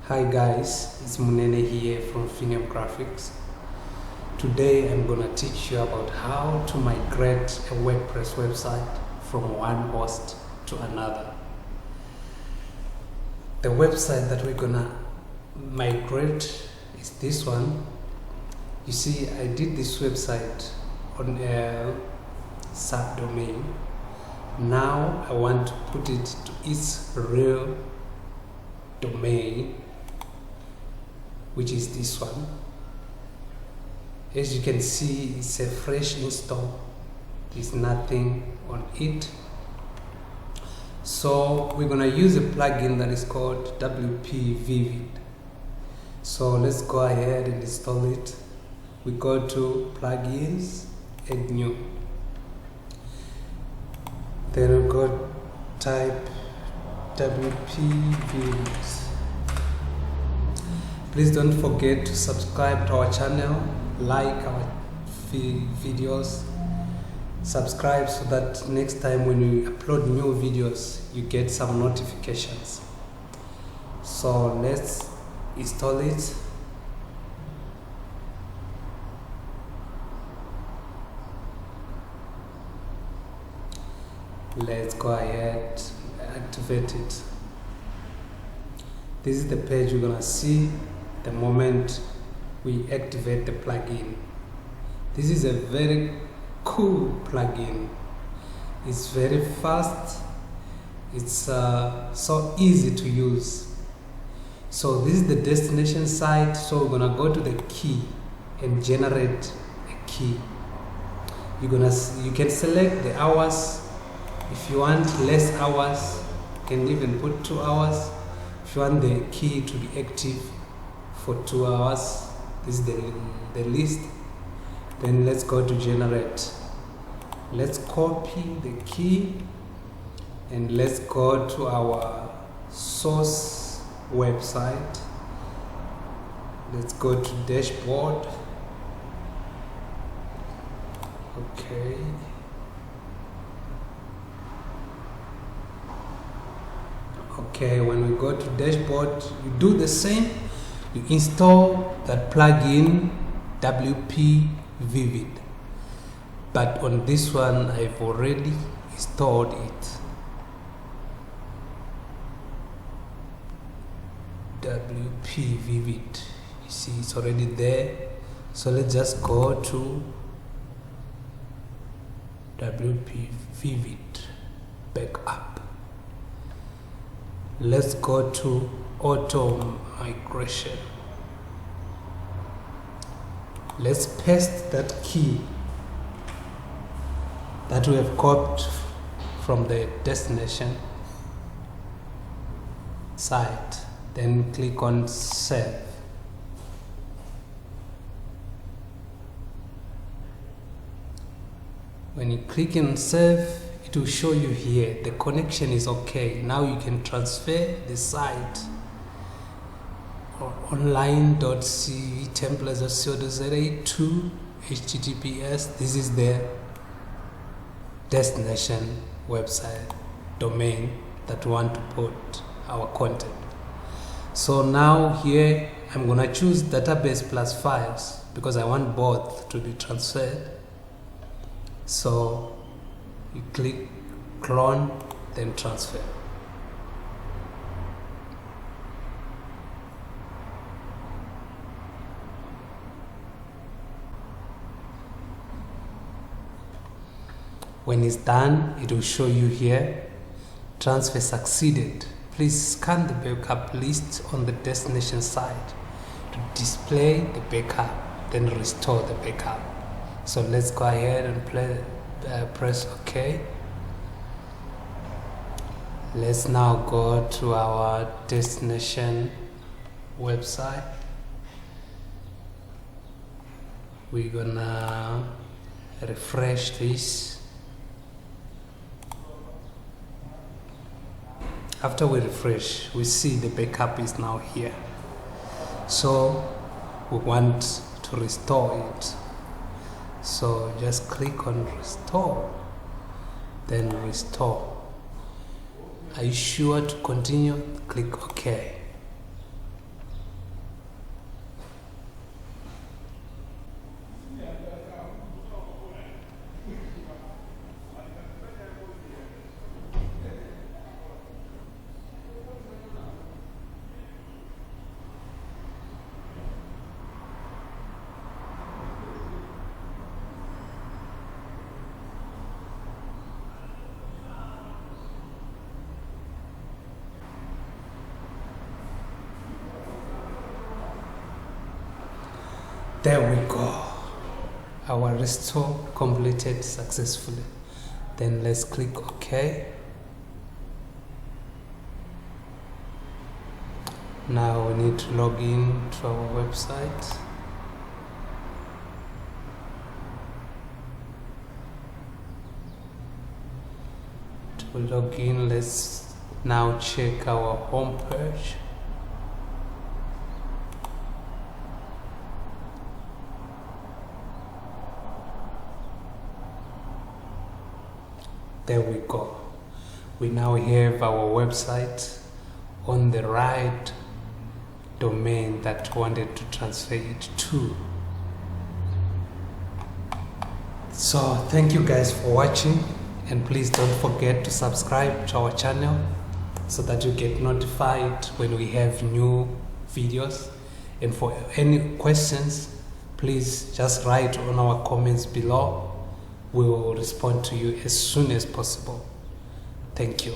Hi guys, it's Munene here from Finium Graphics. Today I'm gonna teach you about how to migrate a WordPress website from one host to another. The website that we're gonna migrate is this one. You see, I did this website on a subdomain. Now I want to put it to its real domain, which is this one. As you can see, it's a fresh install. There's nothing on it. So we're gonna use a plugin that is called WP Vivid. So let's go ahead and install it. We go to plugins, add new. Then we go type WP Vivid. Please don't forget to subscribe to our channel, like our videos, subscribe so that next time when we upload new videos, you get some notifications. So let's install it. Let's go ahead and activate it. This is the page you're gonna see the moment we activate the plugin. This is a very cool plugin. It's very fast. It's so easy to use. So this is the destination site. So we're gonna go to the key and generate a key. You can select the hours. If you want less hours, you can even put 2 hours. If you want the key to be active for 2 hours, this is the list. Then let's go to generate. Let's copy the key and let's go to our source website. Let's go to dashboard. Okay. Okay, when we go to dashboard, you do the same. You install that plugin WP Vivid. But on this one, I've already installed it. WP Vivid. You see, it's already there. So let's just go to WP Vivid backup. Let's go to auto migration. Let's paste that key that we have copied from the destination site. Then click on save. When you click on save, it will show you here the connection is okay. Now you can transfer the site online.ce templates.co.za to HTTPS. This is the destination website domain that we want to put our content. So now here I'm gonna choose database plus files because I want both to be transferred. So you click clone, then transfer. When it's done, it will show you here, transfer succeeded. Please scan the backup list on the destination site to display the backup, then restore the backup. So let's go ahead and press OK. Let's now go to our destination website. We're gonna refresh this. After we refresh, we see the backup is now here. So we want to restore it. So just click on restore, then restore. Are you sure to continue? Click OK. There we go. Our restore completed successfully. Then let's click OK. Now we need to log in to our website. To log in, let's now check our home page. There we go. We now have our website on the right domain that we wanted to transfer it to. So thank you guys for watching, and please don't forget to subscribe to our channel so that you get notified when we have new videos. And for any questions, please just write on our comments below. We will respond to you as soon as possible. Thank you.